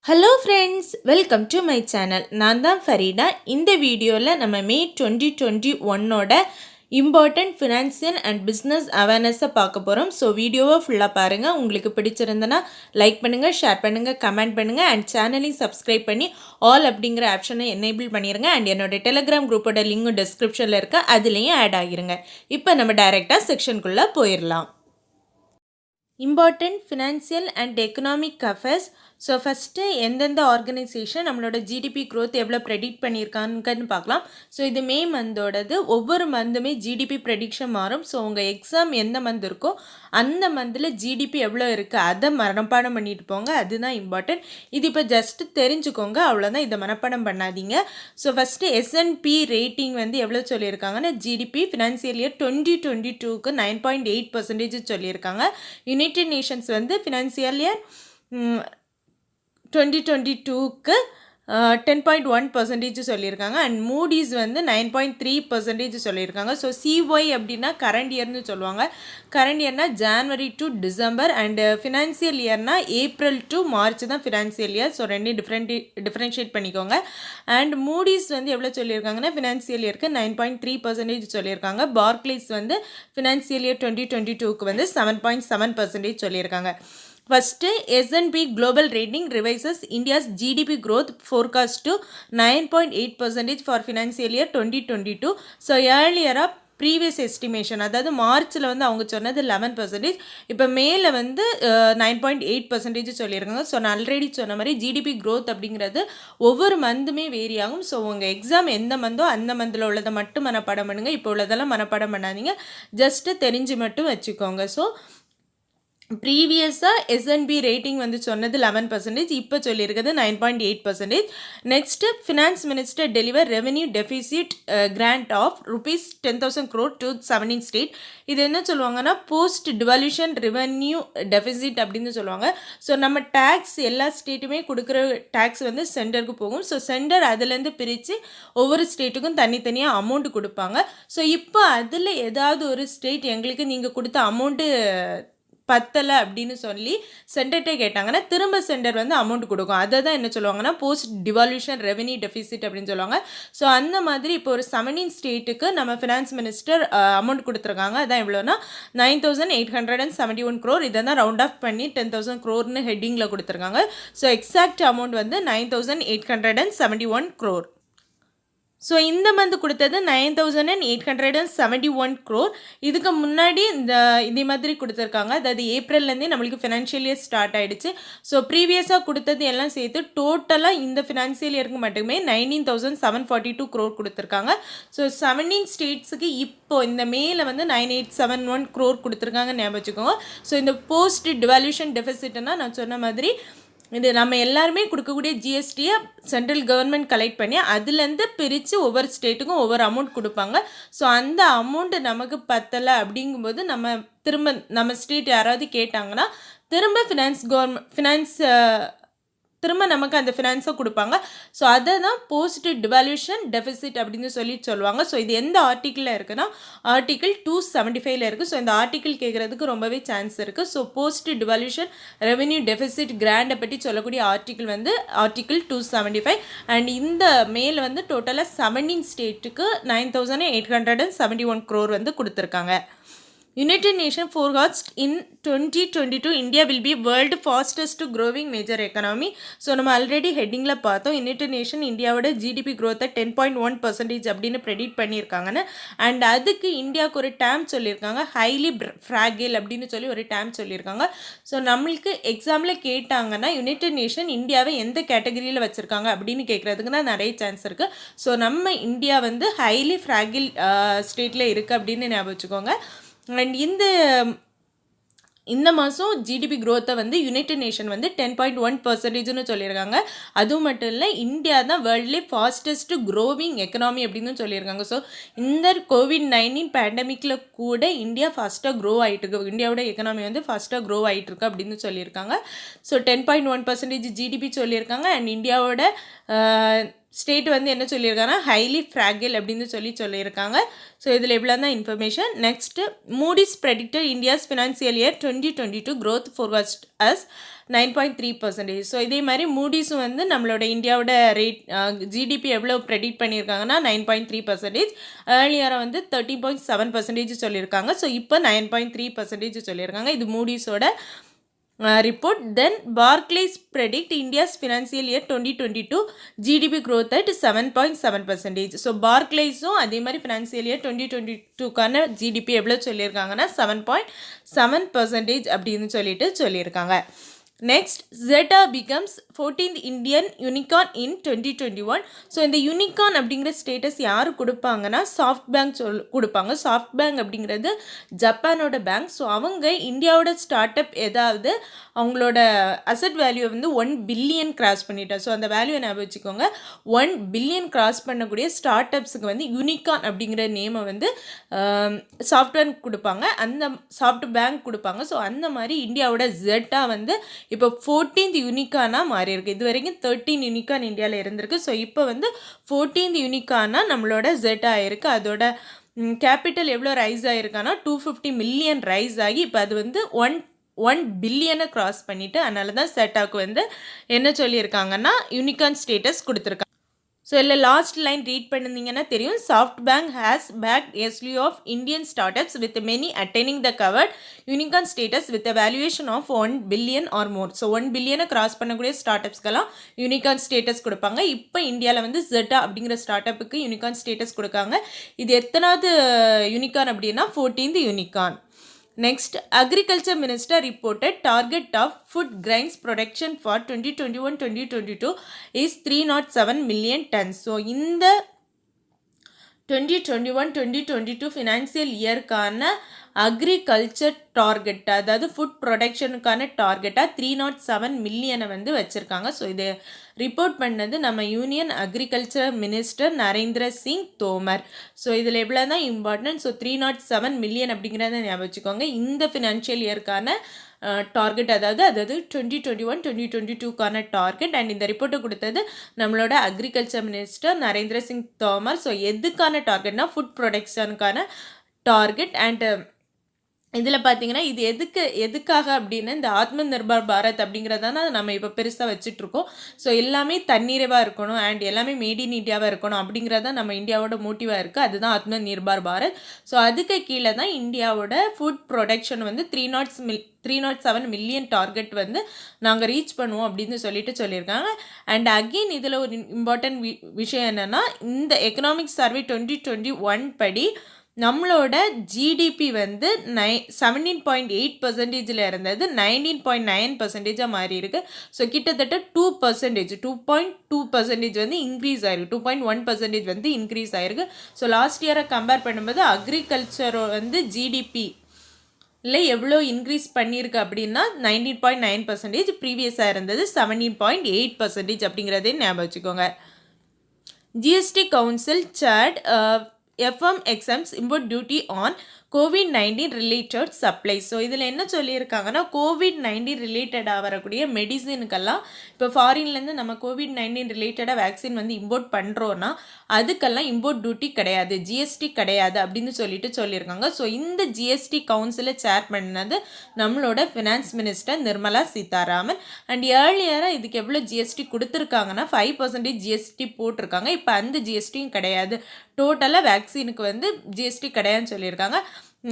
Hello friends, welcome to my channel. நான் தான் Farida. இந்த வீடியோவில் நம்ம மே 2021ஓட இம்பார்ட்டண்ட் ஃபினான்சியல் அண்ட் பிஸ்னஸ் அவேர்னஸை பார்க்க போகிறோம். ஸோ வீடியோவை ஃபுல்லாக பாருங்கள். உங்களுக்கு பிடிச்சிருந்தனா லைக் பண்ணுங்கள், ஷேர் பண்ணுங்கள், கமெண்ட் பண்ணுங்கள் அண்ட் சேனலையும் சப்ஸ்கிரைப் பண்ணி ஆல் அப்படிங்கிற ஆப்ஷனை எனேபிள் பண்ணிடுங்க. அண்ட் என்னோட டெலிகிராம் குரூப்போட லிங்கும் டிஸ்கிரிப்ஷனில் இருக்க, அதுலேயும் ஆட் ஆகிருங்க. இப்போ நம்ம டைரெக்டாக செக்ஷனுக்குள்ளே போயிடலாம். Important financial and economic affairs. So first எந்தெந்த ஆர்கனைசேஷன் நம்மளோட ஜிடிபி க்ரோத் எவ்வளோ ப்ரெடிக்ட் பண்ணியிருக்காங்கன்னு பார்க்கலாம். ஸோ இது மே மந்தோடது. ஒவ்வொரு மந்துமே ஜிடிபி ப்ரெடிக்ஷன் மாறும். ஸோ உங்கள் எக்ஸாம் எந்த மந்த் இருக்கோ அந்த மந்தில் ஜிடிபி எவ்வளோ இருக்குது அதை மனப்பாடம் பண்ணிட்டு போங்க. அதுதான் இம்பார்ட்டன்ட். இது இப்போ ஜஸ்ட்டு தெரிஞ்சுக்கோங்க, அவ்வளோதான். இதை மனப்பாடம் பண்ணாதீங்க. ஸோ ஃபஸ்ட்டு S&P ரேட்டிங் வந்து எவ்வளோ சொல்லியிருக்காங்கன்னா, ஜிடிபி ஃபினான்சியல் இயர் 2022க்கு 9.8% சொல்லியிருக்காங்க. யுனைடெட் நேஷன்ஸ் வந்து ஃபினான்சியல் இயர் 2022க்கு 10.1% சொல்லியிருக்காங்க. அண்ட் மூடிஸ் வந்து 9.3% சொல்லியிருக்காங்க. ஸோ CY அப்படின்னா கரண்ட் இயர்னு சொல்லுவாங்க. கரண்ட் இயர்னால் January to December, and financial இயர்னால் ஏப்ரல் டு மார்ச் தான் ஃபினான்சியல் இயர். ஸோ ரெண்டையும் டிஃப்ரென்ஷியேட் பண்ணிக்கோங்க. அண்ட் மூடிஸ் வந்து எவ்வளோ சொல்லியிருக்காங்கன்னா, ஃபினான்சியல் இயருக்கு 9.3% சொல்லியிருக்காங்க. பார்க்லேஸ் வந்து ஃபினான்சியல் இயர் 2022க்கு வந்து 7.7% சொல்லியிருக்காங்க. First S&P Global Rating revises India's GDP growth forecast to 9.8% for financial year 2022. So ஏர்லியராக ப்ரீவியஸ் எஸ்டிமேஷன், அதாவது மார்ச்சில் வந்து அவங்க சொன்னது 11%, இப்போ மேலே வந்து 9.8% சொல்லியிருக்காங்க. ஸோ நான் ஆல்ரெடி சொன்ன மாதிரி ஜிடிபி க்ரோத் அப்படிங்கிறது ஒவ்வொரு மந்துமே வேரி ஆகும். ஸோ உங்கள் எக்ஸாம் எந்த மந்தோ அந்த மந்தில் உள்ளதை மட்டும் மனப்பாடம் பண்ணுங்கள். இப்போ உள்ளதெல்லாம் மனப்பாடம் பண்ணாதீங்க, ஜஸ்ட்டு தெரிஞ்சு மட்டும் வச்சுக்கோங்க. ஸோ ப்ரீவியஸாக S&P ரேட்டிங் வந்து சொன்னது 11%, இப்போ சொல்லியிருக்கிறது 9.8%. Next finance minister deliver revenue deficit grant of ₹10,000 crore to 17 state. இது என்ன சொல்லுவாங்கன்னா, போஸ்ட் டிவல்யூஷன் ரெவென்யூ டெஃபிசிட் அப்படின்னு சொல்லுவாங்க. ஸோ நம்ம டேக்ஸ் எல்லா ஸ்டேட்டுமே கொடுக்குற டேக்ஸ் வந்து சென்டருக்கு போகும். ஸோ சென்டர் அதுலேருந்து பிரித்து ஒவ்வொரு ஸ்டேட்டுக்கும் தனித்தனியாக அமௌண்ட் கொடுப்பாங்க. ஸோ இப்போ அதில் ஏதாவது ஒரு ஸ்டேட் எங்களுக்கு நீங்கள் கொடுத்த அமௌண்ட்டு பத்தலை அப்படின்னு சொல்லி சென்டர்கிட்ட கேட்டாங்கன்னா, திரும்ப சென்டர் வந்து அமௌண்ட் கொடுக்கும். அதை தான் என்ன சொல்லுவாங்கன்னா, போஸ்ட் டிவால்யூஷன் ரெவென்யூ டெஃபிசிட் அப்படின்னு சொல்லுவாங்க. ஸோ அந்த மாதிரி இப்போ ஒரு 17 ஸ்டேட்டுக்கு நம்ம ஃபினான்ஸ் மினிஸ்டர் அமௌண்ட் கொடுத்துருக்காங்க. அதான் எவ்வளோனா 9,871 crore. இதை தான் ரவுண்ட் ஆஃப் பண்ணி 10,000 crore ஹெட்டிங்கில் கொடுத்துருக்காங்க. ஸோ எக்ஸாக்ட் அமௌண்ட் வந்து 9,871 crore. ஸோ இந்த மந்த் கொடுத்தது 9,871 crore. இதுக்கு முன்னாடி இதே மாதிரி கொடுத்துருக்காங்க. அதாவது ஏப்ரல்லேருந்தே நம்மளுக்கு ஃபினான்ஷியல் இயர் ஸ்டார்ட் ஆகிடுச்சு. ஸோ ப்ரீவியஸாக கொடுத்தது எல்லாம் சேர்த்து டோட்டலாக இந்த ஃபினான்ஷியல் இயருக்கு மட்டுமே 19,742 crore கொடுத்துருக்காங்க. ஸோ 17 ஸ்டேட்ஸுக்கு இப்போது இந்த மேல வந்து 9,871 crore கொடுத்துருக்காங்க, ஞாபகம் வச்சுக்கோங்க. ஸோ இந்த போஸ்ட் டிவால்யூஷன் டெஃபிசிட்னா நான் சொன்ன மாதிரி இது நம்ம எல்லாருமே கொடுக்கக்கூடிய ஜிஎஸ்டியை சென்ட்ரல் கவர்மெண்ட் கலெக்ட் பண்ணி அதுலேருந்து பிரித்து ஒவ்வொரு ஸ்டேட்டுக்கும் ஒவ்வொரு அமௌண்ட் கொடுப்பாங்க. ஸோ அந்த அமௌண்ட்டு நமக்கு பத்தலை அப்படிங்கும்போது திரும்ப நம்ம ஸ்டேட் யாராவது கேட்டாங்கன்னா திரும்ப ஃபினான்ஸ் திரும்ப நமக்கு அந்த ஃபினான்ஸை கொடுப்பாங்க. ஸோ அதை தான் போஸ்ட் டிவால்யூஷன் டெஃபிசிட் அப்படின்னு சொல்லுவாங்க. ஸோ இது எந்த ஆர்டிக்கிளில் இருக்குன்னா, ஆர்டிக்கிள் 275 இருக்குது. ஸோ இந்த ஆர்டிக்கிள் கேட்குறதுக்கு ரொம்பவே சான்ஸ் இருக்குது. ஸோ போஸ்ட் டிவால்யூஷன் ரெவென்யூ டெஃபிசிட் கிராண்டை பற்றி சொல்லக்கூடிய ஆர்டிக்கிள் வந்து ஆர்டிக்கிள் 275. அண்ட் இந்த மேல் வந்து டோட்டலாக 17 ஸ்டேட்டுக்கு 9,871 crore வந்து கொடுத்துருக்காங்க. United Nations forecast in 2022 India will be world fastest growing major economy. So நம்ம ஆல்ரெடி ஹெட்டிங்கில் பார்த்தோம். யுனைடெட் நேஷன் இந்தியாவோட ஜிடிபி க்ரோத்தை 10.1% அப்படின்னு ப்ரெடிக்ட் பண்ணியிருக்காங்கன்னு. அண்ட் அதுக்கு இந்தியாவுக்கு ஒரு டேம் சொல்லியிருக்காங்க, ஹைலி ஃப்ராகில் அப்படின்னு சொல்லி ஒரு டேம் சொல்லியிருக்காங்க. ஸோ நம்மளுக்கு எக்ஸாமில் கேட்டாங்கன்னா யுனைடெட் நேஷன் இந்தியாவை எந்த கேட்டகரியில் வச்சுருக்காங்க அப்படின்னு கேட்குறதுக்கு தான் நிறைய சான்ஸ் இருக்குது. ஸோ நம்ம இந்தியா வந்து ஹைலி ஃப்ராகில் ஸ்டேட்டில் இருக்குது அப்படின்னு ஞாபகம் வச்சுக்கோங்க. அண்ட் இந்த மாதம் ஜிடிபி க்ரோத்தை வந்து யுனைடெட் நேஷன் வந்து 10.1%ன்னு சொல்லியிருக்காங்க. அதுவும் மட்டும் இல்லை, இந்தியா தான் வேர்ல்ட்லேயே ஃபாஸ்டஸ்ட் க்ரோவிங் எக்கனாமி அப்படின்னு சொல்லியிருக்காங்க. ஸோ இந்த COVID-19 பேண்டமிக்கில் கூட இந்தியா ஃபாஸ்ட்டாக க்ரோ ஆகிட்டுருக்கு. இந்தியாவோட எக்கனாமி வந்து ஃபாஸ்ட்டாக க்ரோ ஆகிட்டுருக்கு அப்படின்னு சொல்லியிருக்காங்க. ஸோ 10.1% ஜிடிபி சொல்லியிருக்காங்க. அண்ட் இந்தியாவோட ஸ்டேட் வந்து என்ன சொல்லியிருக்காங்கன்னா ஹைலி ஃப்ராகில் அப்படின்னு சொல்லியிருக்காங்க. ஸோ இதில் இவ்வளோ தான் information. Next Moody's predicted India's financial year 2022 growth forecast as 9.3%. So இதே மாதிரி மூடிஸும் வந்து நம்மளோட இந்தியாவோட ரேட் ஜிடிபி எவ்வளோ ப்ரெடிக்ட் பண்ணியிருக்காங்கன்னா 9.3%. ஏர்லியராக வந்து 13.7% சொல்லியிருக்காங்க. ஸோ இப்போ 9.3% சொல்லியிருக்காங்க. இது மூடிஸோட report. Then Barclays predict India's financial year 2022 GDP growth at 7.7%. So Barclaysum அதே மாதிரி financial year 2022க்கான GDP எவ்வளோ சொல்லியிருக்காங்கன்னா 7.7% அப்படின்னு சொல்லியிருக்காங்க. Next, Zeta becomes 14th Indian unicorn in 2021. So இந்த யூனிகார்ன் அப்படிங்கிற ஸ்டேட்டஸ் யார் கொடுப்பாங்கன்னா சாஃப்ட் பேங்க் கொடுப்பாங்க. சாஃப்ட் பேங்க் அப்படிங்கிறது ஜப்பானோட பேங்க். ஸோ அவங்க இந்தியாவோட ஸ்டார்ட் அப் ஏதாவது அவங்களோட அசட் வேல்யூ வந்து 1 பில்லியன் கிராஸ் பண்ணிட்டார். ஸோ அந்த வேல்யூவை ஞாபகம் வச்சுக்கோங்க. 1 பில்லியன் கிராஸ் பண்ணக்கூடிய ஸ்டார்ட் அப்ஸுக்கு வந்து யூனிகார்ன் அப்படிங்கிற நேமை வந்து சாஃப்ட் பேங்க் கொடுப்பாங்க, அந்த சாஃப்ட் பேங்க் கொடுப்பாங்க. ஸோ அந்த மாதிரி இந்தியாவோட ஜெட்டா வந்து இப்போ 14th யூனிகானாக மாறி இருக்குது. இது வரைக்கும் 13 யூனிகான் இந்தியாவில் இருந்திருக்கு. ஸோ இப்போ வந்து 14th யூனிகானாக நம்மளோட ஜெட்டா ஆயிருக்கு. அதோட கேபிட்டல் எவ்வளோ ரைஸ் ஆகிருக்கான்னா 250 மில்லியன் ரைஸ் ஆகி இப்போ அது வந்து 1 பில்லியனை கிராஸ் பண்ணிவிட்டு, அதனால தான் செட்டாவுக்கு வந்து என்ன சொல்லியிருக்காங்கன்னா யூனிகான் ஸ்டேட்டஸ் கொடுத்துருக்காங்க. ஸோ இல்லை லாஸ்ட் லைன் ரீட் பண்ணியிருந்தீங்கன்னா தெரியும். SoftBank has backed a slew of Indian startups with many attaining the covered unicorn status with a valuation of 1 billion or more. So 1 பில்லியனை கிராஸ் பண்ணக்கூடிய start அப்ஸ்க்கெல்லாம் unicorn status கொடுப்பாங்க. இப்போ இந்தியாவில் வந்து Jeddah அப்படிங்கிற ஸ்டார்ட் அப்புக்கு யூனிகான் ஸ்டேட்டஸ் கொடுக்காங்க. இது எத்தனாவது யூனிகான் அப்படின்னா 14th unicorn. Next, Agriculture Minister reported target of food grains production for 2021-2022 is 307 million tons. So, in the 2021-2022 financial இயர்க்கான அக்ரிகல்ச்சர் டார்கெட், அதாவது ஃபுட் ப்ரொடக்ஷனுக்கான டார்கெட்டாக 307 மில்லியனை வந்து வச்சுருக்காங்க. ஸோ இது ரிப்போர்ட் பண்ணது நம்ம union agriculture minister Narendra Singh Tomar. So இதில் எவ்வளோ தான் இம்பார்ட்டன்ட். ஸோ 307 மில்லியன் அப்படிங்கிறத ஞாபகம் வச்சுக்கோங்க. இந்த ஃபினான்ஷியல் இயர்க்கான டார்கெட், அதாவது 2021-2022க்கான டார்கெட். அண்ட் இந்த ரிப்போர்ட்டை கொடுத்தது நம்மளோட agriculture minister Narendra Singh Tomar. So எதுக்கான டார்கெட்னா ஃபுட் ப்ரொடக்ஷனுக்கான டார்கெட். அண்ட் இதில் பார்த்தீங்கன்னா இது எதுக்காக அப்படின்னு இந்த ஆத்ம நிர்பார் பாரத் அப்படிங்கிறதான நம்ம இப்போ பெருசாக வச்சுட்ருக்கோம். ஸோ எல்லாமே தன்னிறைவாக இருக்கணும் அண்ட் எல்லாமே மேட் இன் இந்தியாவாக இருக்கணும் அப்படிங்கிறதான் நம்ம இந்தியாவோட மோட்டிவாக இருக்குது. அதுதான் ஆத்ம நிர்பார் பாரத். ஸோ அதுக்கு கீழே தான் இந்தியாவோட ஃபுட் ப்ரொடக்ஷன் வந்து 307 மில்லியன் டார்கெட் வந்து நாங்கள் ரீச் பண்ணுவோம் அப்படின்னு சொல்லியிருக்காங்க. அண்ட் அகெயின் இதில் ஒரு இம்பார்ட்டன்ட் விஷயம் என்னென்னா, இந்த எக்கனாமிக் சர்வே 2021 படி நம்மளோட ஜிடிபி வந்து 17.8% இருந்தது 19.9% மாறி இருக்குது. ஸோ கிட்டத்தட்ட 2.2% வந்து இன்க்ரீஸ் ஆயிருக்கு, 2.1% வந்து இன்க்ரீஸ் ஆயிருக்கு. ஸோ லாஸ்ட் இயரை கம்பேர் பண்ணும்போது அக்ரிகல்ச்சர் வந்து ஜிடிபி இல்லை எவ்வளோ இன்க்ரீஸ் பண்ணியிருக்கு அப்படின்னா 19.9%, ப்ரீவியஸாக இருந்தது 17.8% அப்படிங்கிறதே ஞாபகம் வச்சுக்கோங்க. GST council said FM exempts import duty on COVID-19 related supply. So இதில் என்ன சொல்லியிருக்காங்கன்னா, COVID-19 ரிலேட்டடாக வரக்கூடிய மெடிசினுக்கெல்லாம் இப்போ ஃபாரின்லேருந்து நம்ம COVID-19 ரிலேட்டடாக வேக்சின் வந்து இம்போர்ட் பண்ணுறோன்னா அதுக்கெல்லாம் இம்போர்ட் டியூட்டி கிடையாது, ஜிஎஸ்டி கிடையாது அப்படின்னு சொல்லியிருக்காங்க. ஸோ இந்த ஜிஎஸ்டி கவுன்சிலை சேர் பண்ணது நம்மளோட finance minister Nirmala Sitharaman. And ஏர்லியராக இதுக்கு எவ்வளோ ஜிஎஸ்டி கொடுத்துருக்காங்கன்னா 5% ஜிஎஸ்டி போட்டிருக்காங்க. இப்போ அந்த ஜிஎஸ்டியும் கிடையாது, டோட்டலாக வேக்சினுக்கு வந்து ஜிஎஸ்டி கிடையாதுன்னு சொல்லியிருக்காங்க.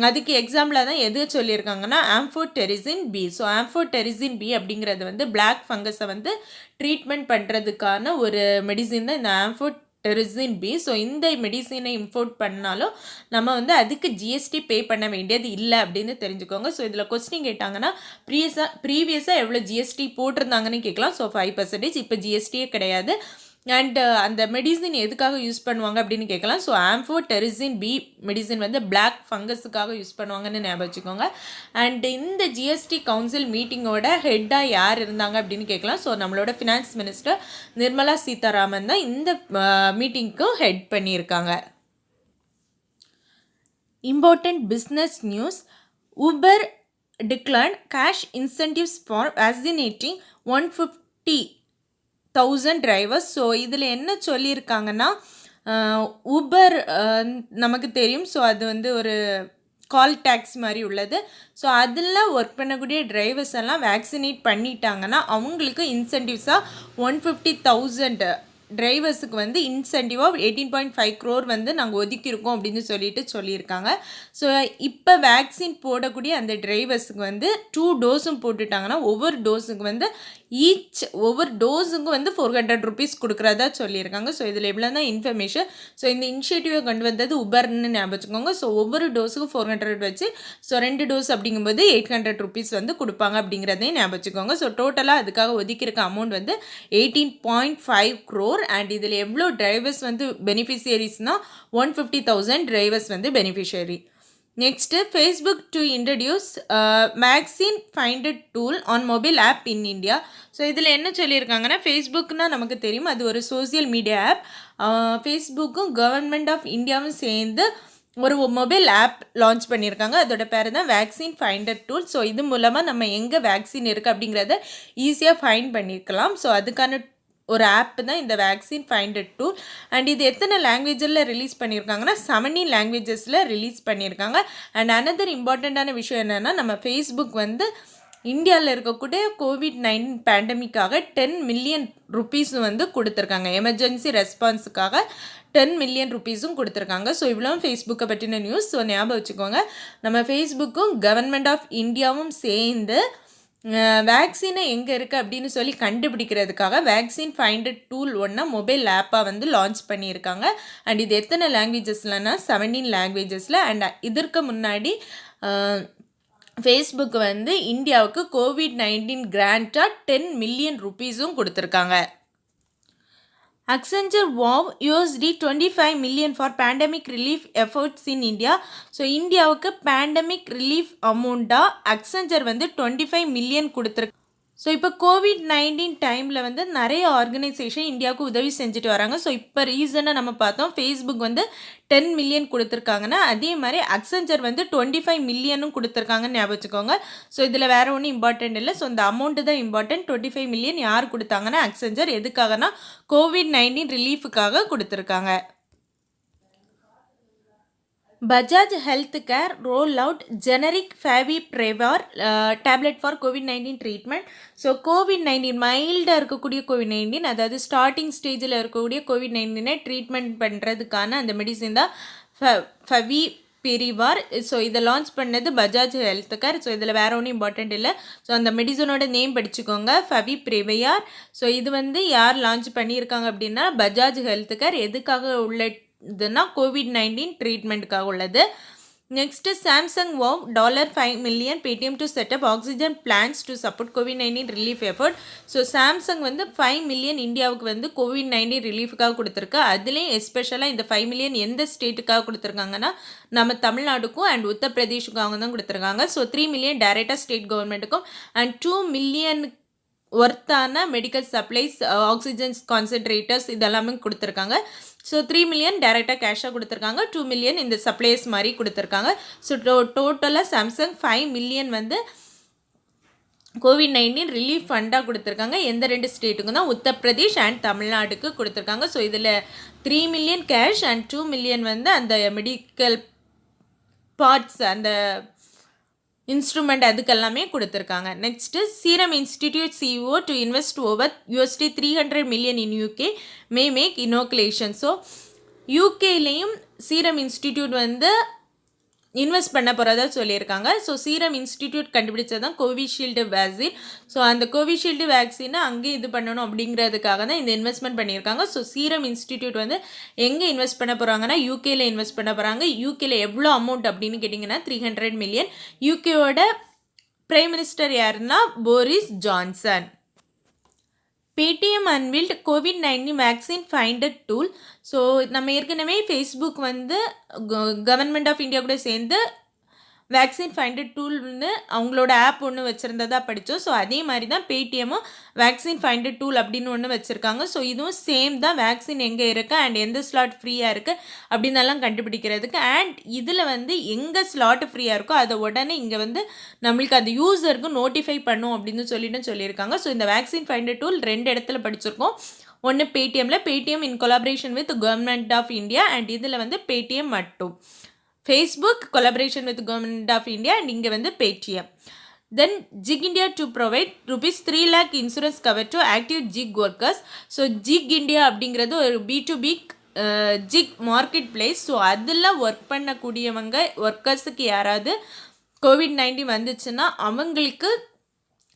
அதுக்கு எக்ஸாம்பிளாக தான் எது சொல்லியிருக்காங்கன்னா amphotericin B. So amphotericin B அப்படிங்கிறது வந்து பிளாக் ஃபங்கஸை வந்து ட்ரீட்மெண்ட் பண்ணுறதுக்கான ஒரு மெடிசின் தான் இந்த ஆம்ஃபோடெரிசின் பி. ஸோ இந்த மெடிசினை இம்போர்ட் பண்ணாலும் நம்ம வந்து அதுக்கு ஜிஎஸ்டி பே பண்ண வேண்டியது இல்லை அப்படின்னு தெரிஞ்சுக்கோங்க. ஸோ இதில் கொஸ்டின் கேட்டாங்கன்னா ப்ரீவியஸாக எவ்வளோ ஜிஎஸ்டி போட்டிருந்தாங்கன்னு கேட்கலாம். ஸோ 5%, இப்போ ஜிஎஸ்டியே கிடையாது. அண்ட் அந்த மெடிசின் எதுக்காக யூஸ் பண்ணுவாங்க அப்படின்னு கேட்கலாம். ஸோ ஆம்ஃபோடெரிசின் பி மெடிசின் வந்து பிளாக் ஃபங்கஸுக்காக யூஸ் பண்ணுவாங்கன்னு ஞாபகம் வச்சுக்கோங்க. அண்ட் இந்த ஜிஎஸ்டி கவுன்சில் மீட்டிங்கோட ஹெட்டாக யார் இருந்தாங்க அப்படின்னு கேட்கலாம். ஸோ நம்மளோட ஃபினான்ஸ் மினிஸ்டர் நிர்மலா சீதாராமன் தான் இந்த மீட்டிங்க்கும் ஹெட் பண்ணியிருக்காங்க. Important business news. Uber declared cash incentives for vaccinating 150,000 1000 drivers. So இதில் என்ன சொல்லியிருக்காங்கன்னா, ஊபர் நமக்கு தெரியும். ஸோ அது வந்து ஒரு கால் டேக்ஸ் மாதிரி உள்ளது. ஸோ அதில் ஒர்க் பண்ணக்கூடிய டிரைவர்ஸ் எல்லாம் வேக்சினேட் பண்ணிட்டாங்கன்னா அவங்களுக்கு இன்சென்டிவ்ஸாக 150,000 டிரைவர்ஸுக்கு வந்து இன்சென்டிவாக 18.5 crore வந்து நாங்கள் ஒதுக்கியிருக்கோம் அப்படின்னு சொல்லியிருக்காங்க. ஸோ இப்போ வேக்சின் போடக்கூடிய அந்த டிரைவர்ஸுக்கு வந்து 2 டோஸும் போட்டுட்டாங்கன்னா ஒவ்வொரு டோஸுக்கும் வந்து 400 rupees கொடுக்குறதா சொல்லியிருக்காங்க. ஸோ இதில் எவ்வளோ தான் இன்ஃபர்மேஷன். ஸோ இந்த இனிஷியேட்டிவை கொண்டு வந்தது உபர்னு ஞாபகம் வச்சுக்கோங்க. ஸோ ஒவ்வொரு டோஸுக்கும் 400 வச்சு, ஸோ 2 டோஸ் அப்படிங்கும்போது 800 rupees வந்து கொடுப்பாங்க அப்படிங்கிறதையும் ஞாபகம் வச்சுக்கோங்க. ஸோ டோட்டலாக அதுக்காக ஒதுக்கியிருக்க அமௌண்ட் வந்து 18.5 crore. அண்ட் இதில் எவ்வளோ டிரைவர்ஸ் வந்து பெனிஃபிஷியரிஸ்னால் 150,000 டிரைவர்ஸ் வந்து beneficiary. Next Facebook to introduce vaccine finder tool on mobile app in India. So இதில் என்ன சொல்லியிருக்காங்கன்னா, ஃபேஸ்புக்னால் நமக்கு தெரியும் அது ஒரு சோசியல் மீடியா ஆப். ஃபேஸ்புக்கும் கவர்மெண்ட் ஆஃப் இந்தியாவும் சேர்ந்து ஒரு மொபைல் ஆப் லான்ச் பண்ணியிருக்காங்க. அதோட பேர் தான் வேக்சின் ஃபைண்டர் டூல். ஸோ இது மூலமாக நம்ம எங்கே வேக்சின் இருக்குது அப்படிங்கிறத ஈஸியாக ஃபைண்ட் பண்ணியிருக்கலாம். ஸோ அதுக்கான ஒரு ஆப் தான் இந்த வேக்சின் ஃபைண்டர் டூல். அண்ட் இது எத்தனை லாங்குவேஜில் ரிலீஸ் பண்ணியிருக்காங்கன்னா 17 லாங்குவேஜஸில் ரிலீஸ் பண்ணியிருக்காங்க. அண்ட் அனதர் இம்பார்ட்டண்ட்டான விஷயம் என்னென்னா, நம்ம ஃபேஸ்புக் வந்து இந்தியாவில் இருக்கக்கூடிய COVID-19 பேண்டமிக்காக 10 million rupees வந்து கொடுத்துருக்காங்க. எமர்ஜென்சி ரெஸ்பான்ஸுக்காக 10 million rupeesம் கொடுத்துருக்காங்க. ஸோ இவ்வளோ ஃபேஸ்புக்கை பற்றின நியூஸ். ஸோ ஞாபகம் வச்சுக்கோங்க, நம்ம ஃபேஸ்புக்கும் கவர்மெண்ட் ஆஃப் இந்தியாவும் சேர்ந்து வேக்சினை எங்கே இருக்குது அப்படின்னு சொல்லி கண்டுபிடிக்கிறதுக்காக வேக்சின் ஃபைண்டர் டூல் ஒன்று மொபைல் ஆப்பாக வந்து லான்ச் பண்ணியிருக்காங்க. அண்ட் இது எத்தனை லாங்குவேஜஸ்லன்னா 17 லாங்குவேஜஸில். அண்ட் இதற்கு முன்னாடி ஃபேஸ்புக் வந்து இந்தியாவுக்கு COVID-19 கிராண்டாக 10 million rupeesம் கொடுத்துருக்காங்க. Accenture wow USD 25 million for pandemic relief efforts in India. So இந்தியாவுக்கு பேண்டமிக் ரிலீஃப் அமௌண்ட்டாக Accenture வந்து 25 million கொடுத்துருக்கு. ஸோ இப்போ COVID-19 டைமில் வந்து நிறைய ஆர்கனைசேஷன் இந்தியாவுக்கு உதவி செஞ்சுட்டு வராங்க. ஸோ இப்போ ரீசனாக நம்ம பார்த்தோம் ஃபேஸ்புக் வந்து 10 million கொடுத்துருக்காங்கன்னா, அதே மாதிரி Accenture வந்து 25 million கொடுத்துருக்காங்கன்னு ஞாபகம் வச்சுக்கோங்க. ஸோ இதில் வேறு ஒன்றும் இம்பார்ட்டன்ட் இல்லை. ஸோ இந்த அமௌண்ட்டு தான் இம்பார்ட்டன்ட். 25 million யார் கொடுத்தாங்கன்னா Accenture. எதுக்காகனா COVID-19 ரிலீஃபுக்காக கொடுத்துருக்காங்க. Bajaj health care roll out generic favipiravir tablet for COVID-19 treatment. So COVID-19 மைல்டாக இருக்கக்கூடிய COVID-19, அதாவது ஸ்டார்டிங் ஸ்டேஜில் இருக்கக்கூடிய COVID-19 ட்ரீட்மெண்ட் பண்ணுறதுக்கான அந்த மெடிசின் தான் ஃபெவிபிரிவார். ஸோ இதை லான்ச் பண்ணது பஜாஜ் ஹெல்த் கேர். ஸோ இதில் வேறு ஒன்றும் இம்பார்ட்டண்ட் இல்லை. ஸோ அந்த மெடிசனோட நேம் படிச்சுக்கோங்க, ஃபெவிப்ரிவியார். ஸோ இது வந்து யார் லான்ச் பண்ணியிருக்காங்க அப்படின்னா பஜாஜ் ஹெல்த் கேர். எதுக்காக உள்ள இதுனா COVID-19 ட்ரீட்மெண்ட்டுக்காக உள்ளது. Next Samsung vow $5 million Paytm to set up oxygen plants to support COVID-19 relief effort. So Samsung வந்து 5 million இந்தியாவுக்கு வந்து COVID-19 ரிலீஃபுக்காக கொடுத்துருக்கு. அதுலேயும் எஸ்பெஷலாக இந்த 5 million எந்த ஸ்டேட்டுக்காக கொடுத்துருக்காங்கன்னா நம்ம தமிழ்நாடுக்கும் அண்ட் உத்தரப்பிரதேஷுக்காக தான் கொடுத்துருக்காங்க. ஸோ 3 million டைரெக்டாக ஸ்டேட் கவர்மெண்ட்டுக்கும் அண்ட் 2 million ஒர்த்தான மெடிக்கல் சப்ளைஸ், ஆக்சிஜன்ஸ் கான்சன்ட்ரேட்டர்ஸ் இதெல்லாமே கொடுத்துருக்காங்க. ஸோ 3 million டைரெக்டாக கேஷாக கொடுத்துருக்காங்க, 2 million இந்த சப்ளைஸ் மாதிரி கொடுத்துருக்காங்க. ஸோ டோட்டலாக சாம்சங் 5 million வந்து COVID-19 ரிலீஃப் ஃபண்டாக கொடுத்துருக்காங்க. எந்த 2 ஸ்டேட்டுக்கும் தான், உத்தரப்பிரதேஷ் அண்ட் தமிழ்நாடுக்கு கொடுத்துருக்காங்க. ஸோ இதில் 3 million கேஷ் அண்ட் 2 million வந்து அந்த மெடிக்கல் பார்ட்ஸ், அந்த இன்ஸ்ட்ருமெண்ட் அதுக்கெல்லாமே கொடுத்துருக்காங்க. Next serum institute CEO to invest over $300 million in UK may make inoculation. So யூகேலேயும் சீரம் இன்ஸ்டிடியூட் வந்து இன்வெஸ்ட் பண்ண போகிறதா சொல்லியிருக்காங்க. ஸோ சீரம் இன்ஸ்டிடியூட் கண்டுபிடிச்சது தான் கோவிஷீல்டு வேக்சின். ஸோ அந்த கோவிஷீல்டு வேக்சினை அங்கே இது பண்ணணும் அப்படிங்கிறதுக்காக தான் இந்த இன்வெஸ்ட்மெண்ட் பண்ணியிருக்காங்க. ஸோ சீரம் இன்ஸ்டிடியூட் வந்து எங்கே இன்வெஸ்ட் பண்ண போகிறாங்கன்னா யூகேல இன்வெஸ்ட் பண்ண போகிறாங்க. யூகேல எவ்வளோ அமௌண்ட் அப்படின்னு கேட்டிங்கன்னா 300 million. யூகேவோட பிரைம் மினிஸ்டர் யாருன்னா Boris Johnson. Paytm அன்வீல்டு COVID-19 vaccine finder tool. So நம்ம ஏற்கனவே ஃபேஸ்புக் வந்து கவர்மெண்ட் ஆஃப் இந்தியா கூட சேர்ந்து வேக்சின் ஃபைண்டர் டூல்னு அவங்களோட ஆப் ஒன்று வச்சுருந்ததா படித்தோம். ஸோ அதே மாதிரி தான் பேடிஎம்மும் வேக்சின் ஃபைண்டர் டூல் அப்படின்னு ஒன்று வச்சுருக்காங்க. ஸோ இதுவும் சேம் தான், வேக்சின் எங்கே இருக்குது அண்ட் எந்த ஸ்லாட் ஃப்ரீயாக இருக்குது அப்படின்னெல்லாம் கண்டுபிடிக்கிறதுக்கு. அண்ட் இதில் வந்து எங்கே ஸ்லாட் ஃப்ரீயாக இருக்கோ அதை உடனே இங்கே வந்து நம்மளுக்கு அந்த யூசருக்கு நோட்டிஃபை பண்ணும் அப்படின்னு சொல்லியிருக்காங்க. ஸோ இந்த வேக்சின் ஃபைண்டர் டூல் 2 இடத்துல படிச்சிருக்கோம். ஒன்று பேடிஎம்மில், Paytm in collaboration with government of India, and இதில் வந்து பேடிஎம் மட்டும். Facebook collaboration with Government of India, and இங்கே வந்து Paytm. Then Jig India to provide rupees 3 lakh insurance cover to active Jig workers. So Jig India அப்படிங்கிறது ஒரு B2B zig market place. So அதில் work பண்ணக்கூடியவங்க ஒர்க்கர்ஸுக்கு யாராவது COVID-19 வந்துச்சுன்னா அவங்களுக்கு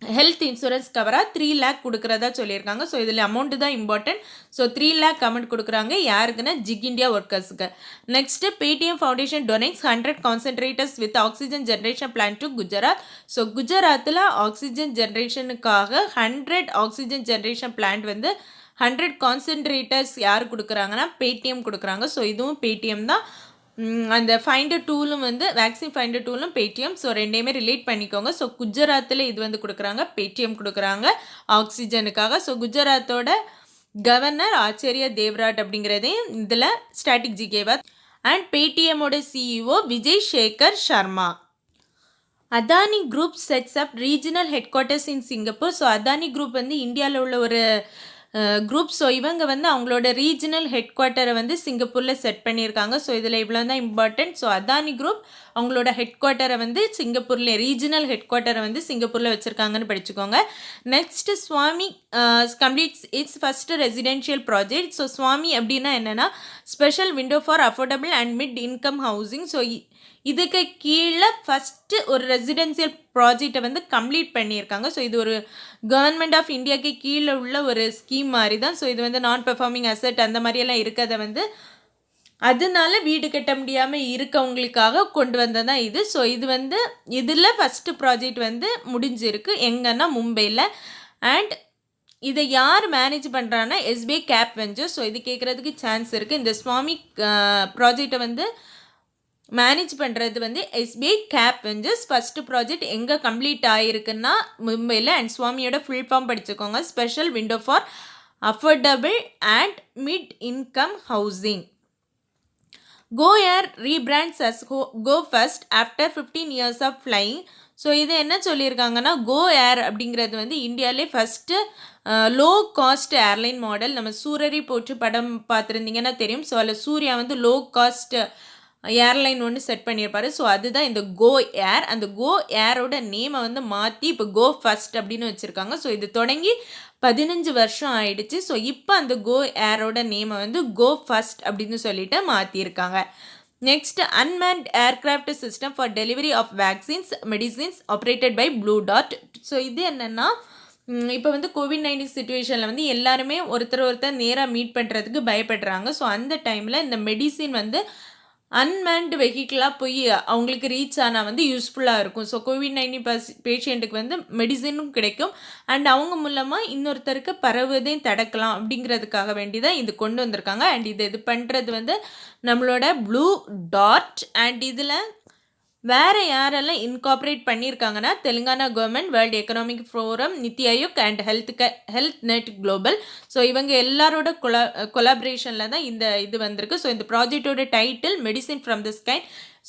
health insurance கவராக 3 lakh கொடுக்குறதா சொல்லியிருக்காங்க. ஸோ இதில் அமௌண்ட்டு தான் இம்பார்ட்டன்ட். ஸோ 3 lakh அமௌண்ட் கொடுக்குறாங்க யாருக்குன்னா ஜிக் இண்டியா ஒர்க்கர்ஸுக்கு. Next Paytm foundation donates 100 concentrators with oxygen generation plan to Gujarat. So குஜராத்தில் ஆக்சிஜன் ஜென்ரேஷனுக்காக 100 ஆக்சிஜன் ஜென்ரேஷன் பிளான்ட் வந்து 100 கான்சன்ட்ரேட்டர்ஸ் யார் கொடுக்குறாங்கன்னா பேடிஎம் கொடுக்குறாங்க. ஸோ இதுவும் பேடிஎம் தான். அந்த ஃபைண்டர் டூலும் வந்து வேக்சின் ஃபைண்டர் டூலும் பேடிஎம். ஸோ ரெண்டையுமே ரிலேட் பண்ணிக்கோங்க. ஸோ குஜராத்தில் இது வந்து கொடுக்குறாங்க, பேடிஎம் கொடுக்குறாங்க ஆக்சிஜனுக்காக. ஸோ குஜராத்தோட கவர்னர் ஆச்சாரியா தேவ்ராட் அப்படிங்கிறதையும் இதில் ஸ்டாட்டிக் ஜிகேவா. அண்ட் பேடிஎம்மோட CEO Vijay Shekhar Sharma. Adani group sets up regional headquarters in Singapore. So Adani group வந்து இந்தியாவில் உள்ள ஒரு குரூப். ஸோ இவங்க வந்து அவங்களோட ரீஜனல் ஹெட் குவார்ட்டரை வந்து சிங்கப்பூரில் செட் பண்ணியிருக்காங்க. ஸோ இதில் இவ்வளோ தான் இம்பார்ட்டன்ட். ஸோ அதானி குரூப் அவங்களோட ஹெட் குவார்ட்டரை வந்து சிங்கப்பூரில், ரீஜனல் ஹெட் குவார்ட்டரை வந்து சிங்கப்பூரில் வச்சுருக்காங்கன்னு படிச்சுக்கோங்க. நெக்ஸ்ட்டு ஸ்வாமி completes its first residential project. So ஸ்வாமி அப்படின்னா என்னென்னா special window for affordable and mid income housing. So இதுக்கு கீழே ஃபஸ்ட்டு ஒரு ரெசிடென்சியல் ப்ராஜெக்டை வந்து கம்ப்ளீட் பண்ணியிருக்காங்க. ஸோ இது ஒரு கவர்மெண்ட் ஆஃப் இந்தியாவுக்கு கீழே உள்ள ஒரு ஸ்கீம் மாதிரி தான். ஸோ இது வந்து நான் பெர்ஃபார்மிங் அசெட் அந்த மாதிரியெல்லாம் இருக்கிறத வந்து அதனால வீடு கட்ட முடியாமல் இருக்கவங்களுக்காக கொண்டு வந்ததான் இது. ஸோ இது வந்து இதில் ஃபஸ்ட்டு ப்ராஜெக்ட் வந்து முடிஞ்சிருக்கு எங்கன்னா மும்பையில். அண்ட் இதை யார் மேனேஜ் பண்ணுறான்னா எஸ்பிஐ கேப் வெஞ்சர்ஸ். ஸோ இது கேட்குறதுக்கு சான்ஸ் இருக்குது. இந்த ஸ்வாமி ப்ராஜெக்டை வந்து மேனேஜ் பண்ணுறது வந்து SBI cap ventures. First project எங்கே கம்ப்ளீட் ஆகிருக்குன்னா மும்பையில். அண்ட் ஸ்வாமியோட ஃபுல் ஃபார்ம் படிச்சுக்கோங்க, special window for affordable and mid income housing. Go Air rebrands as Go First after 15 years of flying. So இது என்ன சொல்லியிருக்காங்கன்னா கோ ஏர் அப்படிங்கிறது வந்து இந்தியாவிலே first low cost airline model. நம்ம சூரரி போட்டு படம் பார்த்துருந்தீங்கன்னா தெரியும். ஸோ அதில் சூர்யா வந்து லோ காஸ்ட் ஏர்லைன் ஒன்று செட் பண்ணியிருப்பாரு. ஸோ அதுதான் இந்த கோ ஏர். அந்த கோ ஏரோட நேமை வந்து மாற்றி இப்போ கோ ஃபஸ்ட் அப்படின்னு வச்சுருக்காங்க. ஸோ இது தொடங்கி 15 வருஷம் ஆயிடுச்சு. ஸோ இப்போ அந்த கோ ஏரோட நேமை வந்து கோ ஃபஸ்ட் அப்படின்னு சொல்லிட்டு மாற்றியிருக்காங்க. Next unmanned aircraft system for delivery of vaccines medicines operated by Blue Dot. So இது என்னென்னா இப்போ வந்து COVID-19 சுச்சுவேஷனில் வந்து எல்லாருமே ஒருத்தர் நேராக மீட் பண்ணுறதுக்கு பயப்படுறாங்க. ஸோ அந்த டைமில் இந்த மெடிசின் வந்து அன்மேன்டு வெஹிக்கிளாக போய் அவங்களுக்கு ரீச் ஆனால் வந்து யூஸ்ஃபுல்லாக இருக்கும். ஸோ COVID-19 பேஷண்ட்டுக்கு வந்து மெடிசனும் கிடைக்கும் அண்ட் அவங்க மூலமாக இன்னொருத்தருக்கு பரவுவதையும் தடுக்கலாம் அப்படிங்கிறதுக்காக வேண்டி தான் இது கொண்டு வந்திருக்காங்க. அண்ட் இது பண்ணுறது வந்து நம்மளோட ப்ளூ டாட். அண்ட் இதில் வேறு யாரெல்லாம் இன்கார்பரேட் பண்ணியிருக்காங்கன்னா Telangana government, World Economic Forum, NITI Aayog and Health Net Global. So இவங்க எல்லாரோட கொலாபரேஷனில் தான் இந்த இது வந்திருக்கு. ஸோ இந்த ப்ராஜெக்டோட title medicine from the sky.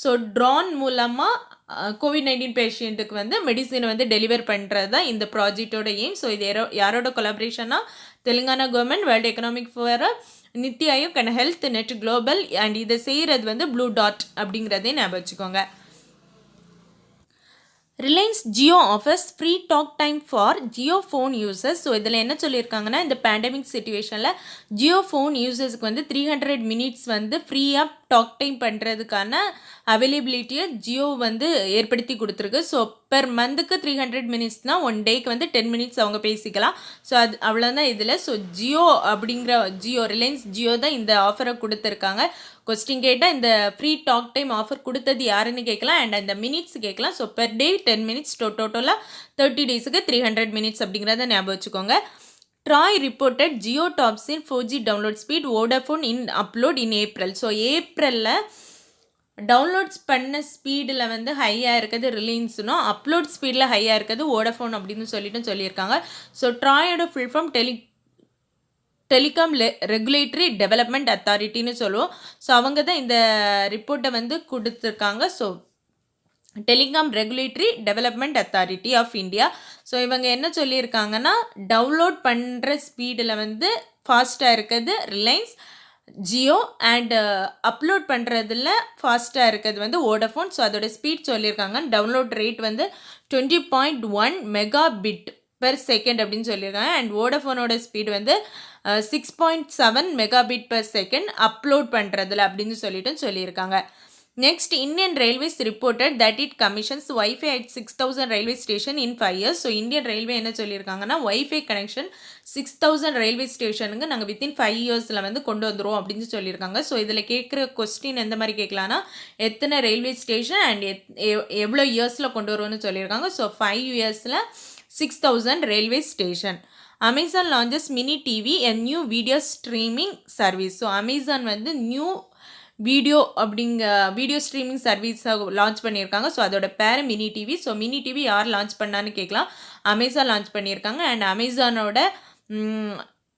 So drone மூலமாக COVID-19 பேஷண்ட்டுக்கு வந்து மெடிசினை வந்து டெலிவர் பண்ணுறது தான் இந்த ப்ராஜெக்டோட எய்ம். ஸோ இது யாரோட கொலாபரேஷன்னா Telangana government, World Economic Forum, NITI Aayog and Health Net Global. And இதை செய்கிறது வந்து ப்ளூ டாட் அப்படிங்கிறதே ஞாபகம் வச்சுக்கோங்க. Reliance Jio offers free talk time for Jio phone users. So இதில் என்ன சொல்லியிருக்காங்கன்னா இந்த பேண்டமிக் சிச்சுவேஷனில் ஜியோ ஃபோன் யூசர்ஸ்க்கு வந்து 300 மினிட்ஸ் வந்து ஃப்ரீயாக டாக் டைம் பண்ணுறதுக்கான அவைலபிலிட்டியை ஜியோ வந்து ஏற்படுத்தி கொடுத்துருக்கு. ஸோ பெர் மந்த்துக்கு 300 மினிட்ஸ்னால் 1 டேக்கு வந்து 10 மினிட்ஸ் அவங்க பேசிக்கலாம். ஸோ அது அவ்வளோதான் இதில். ஸோ ஜியோ அப்படிங்கிற ரிலையன்ஸ் ஜியோ தான் இந்த ஆஃபரை கொடுத்துருக்காங்க. கொஸ்டின் கேட்டால் இந்த ஃப்ரீ டாக் டைம் ஆஃபர் கொடுத்தது யாருன்னு கேட்கலாம் அண்ட் அந்த மினிட்ஸ் கேட்கலாம். ஸோ பெர் டே 10 மினிட்ஸ், டோட்டலாக 30 டேஸுக்கு 300 மினிட்ஸ் அப்படிங்கிறத ஞாபகம் வச்சுக்கோங்க. TRAI reported Jio tops in 4G download speed, Vodafone in upload in April. So ஏப்ரலில் டவுன்லோட்ஸ் பண்ண ஸ்பீடில் வந்து ஹையாக இருக்குது ரிலையன்ஸ்னும், அப்லோட் ஸ்பீடில் ஹையாக இருக்குது வோடஃபோன் அப்படின்னு சொல்லியிருக்காங்க. ஸோ ட்ராயோட full form telecom regulatory development அத்தாரிட்டின்னு சொல்லுவோம். ஸோ அவங்க தான் இந்த ரிப்போர்ட்டை வந்து கொடுத்துருக்காங்க. So telecom regulatory development authority of India. So இவங்க என்ன சொல்லியிருக்காங்கன்னா, டவுன்லோட் பண்ணுற ஸ்பீடில் வந்து ஃபாஸ்ட்டாக இருக்குது ரிலையன்ஸ், ஜியோ அண்ட் அப்லோட் பண்ணுறதுல ஃபாஸ்ட்டாக இருக்கிறது வந்து வோடஃபோன். ஸோ அதோட ஸ்பீட் சொல்லியிருக்காங்க. டவுன்லோட் ரேட் வந்து 20.1 மெகாபிட் பெர் செகண்ட் அப்படின்னு சொல்லியிருக்காங்க. அண்ட் வோடஃபோனோட ஸ்பீட் வந்து 6.7 மெகாபிட் பெர் செகண்ட் அப்லோட் பண்ணுறதுல அப்படின்னு சொல்லியிருக்காங்க. Next, Indian railways reported that it commissions wifi at 6000 railway station in 5 years. So Indian railway என்ன சொல்லியிருக்காங்கன்னா, வைஃபை கனெக்ஷன் 6000 ரயில்வே ஸ்டேஷனுக்கு நாங்கள் வித்தின் 5 yearsல வந்து கொண்டு வந்துடுவோம் அப்படின்னு சொல்லியிருக்காங்க. ஸோ இதில் கேட்குற கொஸ்டின் எந்த மாதிரி கேட்கலான்னா, எத்தனை ரயில்வே ஸ்டேஷன் அண்ட் எவ்வளோ இயர்ஸில் கொண்டு வருவோம்னு சொல்லியிருக்காங்க. So 5 yearsல 6000 railway station. Amazon launches mini TV a new video streaming service. So Amazon வந்து நியூ வீடியோ ஸ்ட்ரீமிங் சர்வீஸை லான்ச் பண்ணியிருக்காங்க. ஸோ அதோட பேர் mini TV. So mini TV யார் லான்ச் பண்ணான்னு கேட்கலாம். அமேசான் லான்ச் பண்ணியிருக்காங்க. அண்ட்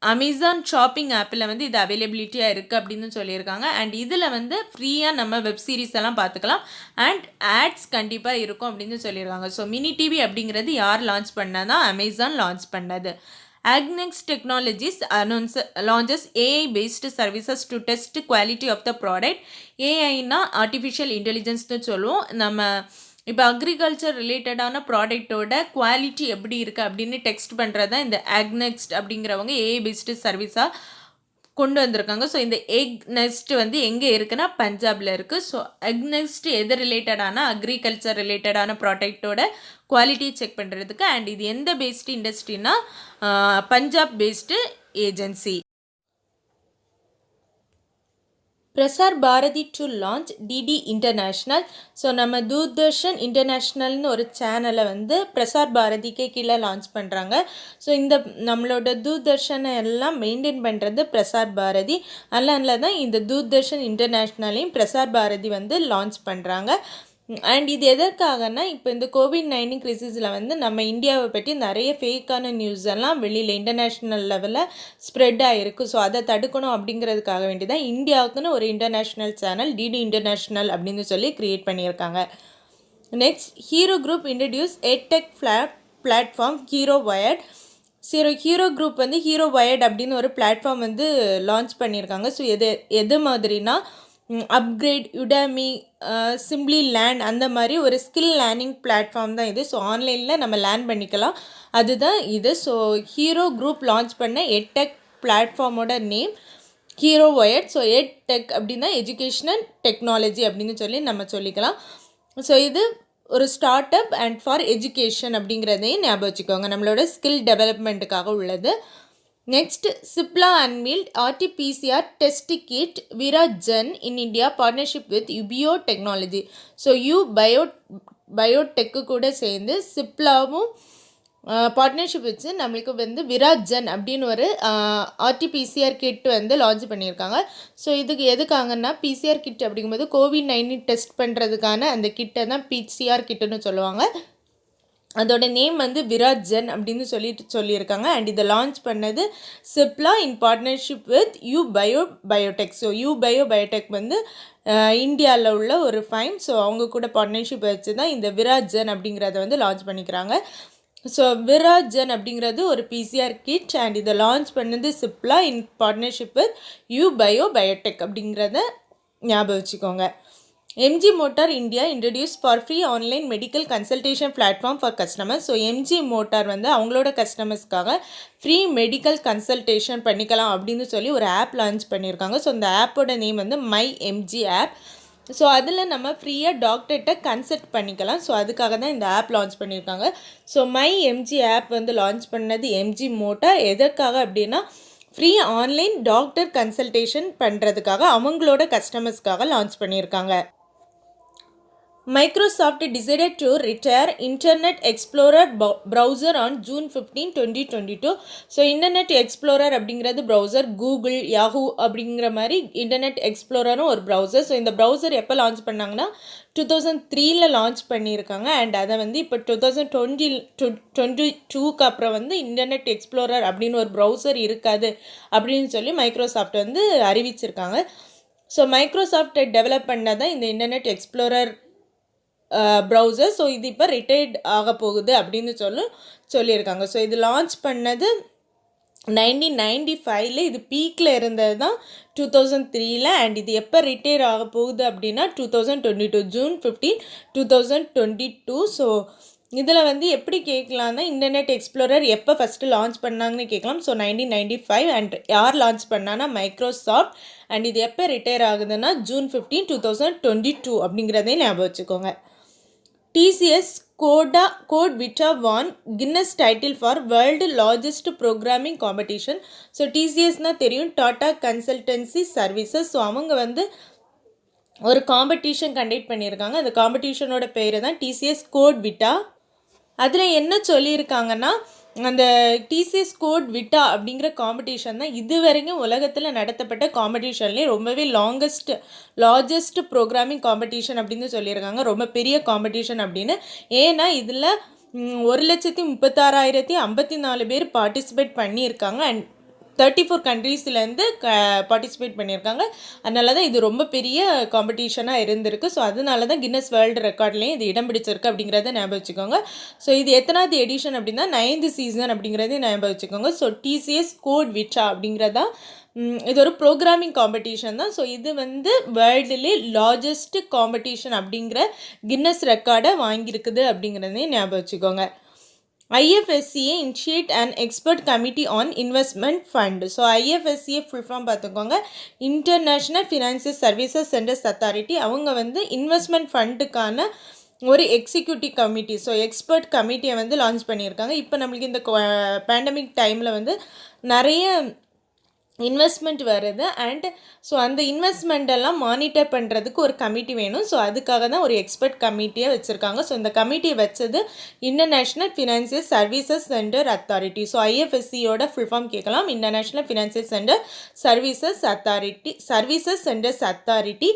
அமேசான் ஷாப்பிங் ஆப்பில் வந்து இது அவைலபிலிட்டியாக இருக்குது அப்படின்னு சொல்லியிருக்காங்க. அண்ட் இதில் வந்து ஃப்ரீயாக நம்ம வெப் சீரிஸ் எல்லாம் பார்த்துக்கலாம். அண்ட் ஆட்ஸ் கண்டிப்பாக இருக்கும் அப்படின்னு சொல்லியிருக்காங்க. ஸோ மினி டிவி அப்படிங்கிறது யார் லான்ச் பண்ணாதான், அமேசான் லான்ச் பண்ணது. Agnex Technologies launches AI-based services to test quality of the product. ஏஐனா ஆர்டிஃபிஷியல் இன்டெலிஜென்ஸ்னு சொல்லுவோம். நம்ம இப்போ அக்ரிகல்ச்சர் ரிலேட்டடான ப்ராடக்டோட குவாலிட்டி எப்படி இருக்குது அப்படின்னு டெஸ்ட் பண்ணுறது தான் இந்த ஆக்னெக்ஸ்ட் அப்படிங்கிறவங்க ஏஐ பேஸ்டு சர்வீஸாக கொண்டு வந்திருக்காங்க. ஸோ இந்த எக் நெஸ்ட் வந்து எங்கே இருக்குன்னா பஞ்சாபில் இருக்குது. ஸோ எக் நெஸ்ட் எது ரிலேட்டடான அக்ரிகல்ச்சர் ரிலேட்டடான ப்ராடக்டோட குவாலிட்டி செக் பண்ணுறதுக்கு. அண்ட் இது எந்த பேஸ்டு இண்டஸ்ட்ரினா, Punjab based agency. Prasar Bharati to launch DD International. So நம்ம தூர்தர்ஷன் இன்டர்நேஷ்னல்னு ஒரு சேனலை வந்து பிரசார் பாரதிக்கே கீழே லான்ச் பண்ணுறாங்க. ஸோ இந்த நம்மளோட தூர்தர்ஷனை எல்லாம் மெயின்டைன் பண்ணுறது பிரசார் பாரதி. அதனால தான் இந்த தூர்தர்ஷன் இன்டர்நேஷ்னலையும் பிரசார் பாரதி வந்து லான்ச் பண்ணுறாங்க. அண்ட் இது எதற்காகனா, இப்போ இந்த கோவிட்-19 கிரைசிஸில் வந்து நம்ம இந்தியாவை பற்றி நிறைய ஃபேக்கான நியூஸ் எல்லாம் வெளியில் இன்டர்நேஷ்னல் லெவலில் ஸ்ப்ரெட் ஆகிருக்கு. ஸோ அதை தடுக்கணும் அப்படிங்கிறதுக்காக வேண்டி தான் இந்தியாவுக்குன்னு ஒரு இன்டர்நேஷ்னல் சேனல் டிடி இன்டர்நேஷ்னல் அப்படின்னு சொல்லி க்ரியேட் பண்ணியிருக்காங்க. Next, hero group introduce edtech platform hero wired. Hero group வந்து ஹீரோ வயர்ட் அப்படின்னு ஒரு பிளாட்ஃபார்ம் வந்து லான்ச் பண்ணியிருக்காங்க. ஸோ எது மாதிரினா, அப்கிரேட், யுடாமி, சிம்பிளி லேர்ன் அந்த மாதிரி ஒரு ஸ்கில் லேர்னிங் பிளாட்ஃபார்ம் தான் இது. ஸோ ஆன்லைனில் நம்ம லேர்ன் பண்ணிக்கலாம், அதுதான் இது. ஸோ ஹீரோ குரூப் லான்ச் பண்ண எட்டெக் பிளாட்ஃபார்மோட name Hero Wired. So edtech அப்படின்னா எஜுகேஷ்னல் டெக்னாலஜி அப்படின்னு சொல்லி நம்ம சொல்லிக்கலாம். ஸோ இது ஒரு startup and for education அப்படிங்கிறதையும் ஞாபகம் வச்சுக்கோங்க, நம்மளோட ஸ்கில் டெவலப்மெண்ட்டுக்காக உள்ளது. Next, Cipla unveiled RT-PCR test kit Viradgen in India partnership with Ubio technology. So biotech கூட சேர்ந்து சிப்லாவும் பார்ட்னர்ஷிப் வச்சு நம்மளுக்கு வந்து விராஜன் அப்படின்னு ஒரு RT-PCR கிட் வந்து லான்ச் பண்ணியிருக்காங்க. ஸோ இதுக்கு எதுக்காங்கன்னா, PCR கிட் அப்படிங்கும்போது கோவிட்-19 டெஸ்ட் பண்ணுறதுக்கான அந்த கிட்டை தான் PCR கிட்டுன்னு சொல்லுவாங்க. அதோட நேம் வந்து விராஜன் அப்படின்னு சொல்லியிருக்காங்க. அண்ட் இதை லான்ச் பண்ணது சிப்லா இன் partnership with Biotech. So Biotech வந்து இந்தியாவில் உள்ள ஒரு ஃபைம். ஸோ அவங்க கூட பார்ட்னர்ஷிப் வச்சு தான் இந்த விராஜன் அப்படிங்கிறத வந்து லான்ச் பண்ணிக்கிறாங்க. ஸோ விராஜன் அப்படிங்கிறது ஒரு PCR கிட் அண்ட் இதை லான்ச் பண்ணது சிப்லா இன் பார்ட்னர்ஷிப் வித் பயோடெக் அப்படிங்கிறத ஞாபகம் வச்சுக்கோங்க. MG Motor India introduced for free online medical consultation platform for customers. So MG Motor வந்து அவங்களோட கஸ்டமர்ஸ்க்காக ஃப்ரீ மெடிக்கல் கன்சல்டேஷன் பண்ணிக்கலாம் அப்படின்னு சொல்லி ஒரு ஆப் லான்ச் பண்ணியிருக்காங்க. ஸோ அந்த ஆப்போட நேம் வந்து மை MG ஆப். ஸோ அதில் நம்ம ஃப்ரீயாக டாக்டர்கிட்ட கன்சல்ட் பண்ணிக்கலாம். ஸோ அதுக்காக தான் இந்த ஆப் லான்ச் பண்ணியிருக்காங்க. ஸோ மை MG ஆப் வந்து லான்ச் பண்ணது MG Motor எதற்காக அப்படின்னா, ஃப்ரீ ஆன்லைன் டாக்டர் கன்சல்டேஷன் பண்ணுறதுக்காக அவங்களோட கஸ்டமர்ஸ்க்காக லான்ச் பண்ணியிருக்காங்க. Microsoft decided to retire Internet Explorer browser on June 15, 2022. So internet explorer அப்படிங்கிறது ப்ரௌசர், கூகுள், யாஹூ அப்படிங்கிற மாதிரி இன்டர்நெட் எக்ஸ்ப்ளோரரும் ஒரு ப்ரௌசர். ஸோ இந்த ப்ரௌசர் எப்போ லான்ச் பண்ணாங்கன்னா 2003 லான்ச் பண்ணியிருக்காங்க. அண்ட் அதை வந்து இப்போ 2022க்கு அப்புறம் வந்து இன்டர்நெட் எக்ஸ்ப்ளோரர் அப்படின்னு ஒரு ப்ரௌசர் இருக்காது அப்படின்னு சொல்லி மைக்ரோசாஃப்ட் வந்து அறிவிச்சிருக்காங்க. ஸோ மைக்ரோசாஃப்ட் டெவலப் பண்ணதான் இந்த இன்டர்நெட் எக்ஸ்ப்ளோரர் ப்ரௌசர். ஸோ இது இப்போ ரிட்டையர்ட் ஆக போகுது அப்படின்னு சொல்லியிருக்காங்க. ஸோ இது லான்ச் பண்ணது 1995 இது பீக்கில் இருந்தது தான் 2003. அண்ட் இது எப்போ ரிட்டையர் ஆக போகுது அப்படின்னா 2022 ஜூன் 15, 2022. ஸோ இதில் வந்து எப்படி கேட்கலான்னா இன்டர்நெட் எக்ஸ்ப்ளோரர் எப்போ ஃபஸ்ட்டு லான்ச் பண்ணாங்கன்னு கேட்கலாம். ஸோ 1995 அண்ட் யார் லான்ச் பண்ணான்னா மைக்ரோசாஃப்ட். அண்ட் இது எப்போ ரிட்டையர் ஆகுதுன்னா ஜூன் 15, 2022 அப்படிங்கிறதே ஞாபகம் வச்சுக்கோங்க. TCS Code Vita won Guinness title for World Largest Programming Competition. So டிசிஎஸ்னால் தெரியும், டாட்டா கன்சல்டன்சி சர்வீசஸ். ஸோ அவங்க வந்து ஒரு காம்படிஷன் கண்டக்ட் பண்ணியிருக்காங்க. அந்த காம்படிஷனோட பேர் தான் டிசிஎஸ் கோட் விட்டா. அதில் என்ன சொல்லியிருக்காங்கன்னா அந்த டிசிஎஸ் கோட் விட்டா அப்படிங்கிற காம்படிஷன் தான் இது வரைக்கும் உலகத்தில் நடத்தப்பட்ட காம்படிஷன்லேயே ரொம்பவே லார்ஜஸ்ட் ப்ரோக்ராமிங் காம்படிஷன் அப்படின்னு சொல்லியிருக்காங்க. ரொம்ப பெரிய காம்படிஷன் அப்படின்னு. ஏன்னா இதில் 1,36,054 பேர் பார்ட்டிசிபேட் பண்ணியிருக்காங்க. அண்ட் 34 கண்ட்ரீஸ்லேருந்து பார்ட்டிசிபேட் பண்ணியிருக்காங்க. அதனால தான் இது ரொம்ப பெரிய காம்படிஷனாக இருந்திருக்கு. ஸோ அதனால தான் கின்னஸ் வேர்ல்டு ரெக்கார்ட்லேயும் இது இடம் பிடிச்சிருக்கு அப்படிங்கிறத ஞாபகம் வச்சுக்கோங்க. ஸோ இது எத்தனாவது எடிஷன் அப்படின்னா 9th சீசன் அப்படிங்கிறதையும் ஞாபகம் வச்சுக்கோங்க. ஸோ டிசிஎஸ் கோட் விட்டா அப்படிங்கிறதா இது ஒரு ப்ரோக்ராமிங் காம்படிஷன் தான். ஸோ இது வந்து வேர்ல்டுலே லார்ஜஸ்ட் காம்படிஷன் அப்படிங்கிற கின்னஸ் ரெக்கார்டை வாங்கியிருக்குது அப்படிங்கிறதையும் ஞாபகம் வச்சுக்கோங்க. IFSCA initiate an expert committee on investment fund. So IFSCA full form பார்த்துக்கோங்க, international financial services centres authority. அவங்க வந்து இன்வெஸ்ட்மெண்ட் ஃபண்டுக்கான ஒரு எக்ஸிக்யூட்டிவ் கமிட்டி, ஸோ எக்ஸ்பர்ட் கமிட்டியை வந்து லான்ச் பண்ணியிருக்காங்க. இப்போ நம்மளுக்கு இந்த பேண்டமிக் டைமில் வந்து நிறைய இன்வெஸ்ட்மெண்ட் வருது. அண்ட் ஸோ அந்த இன்வெஸ்ட்மெண்ட்டெல்லாம் மானிட்டர் பண்ணுறதுக்கு ஒரு கமிட்டி வேணும். ஸோ அதுக்காக தான் ஒரு எக்ஸ்பர்ட் கமிட்டியை வச்சுருக்காங்க. ஸோ இந்த கமிட்டியை வச்சது international financial services centre authority. So IFSCயோட ஃபுல் ஃபார்ம் கேட்கலாம், international financial centre services centres authority.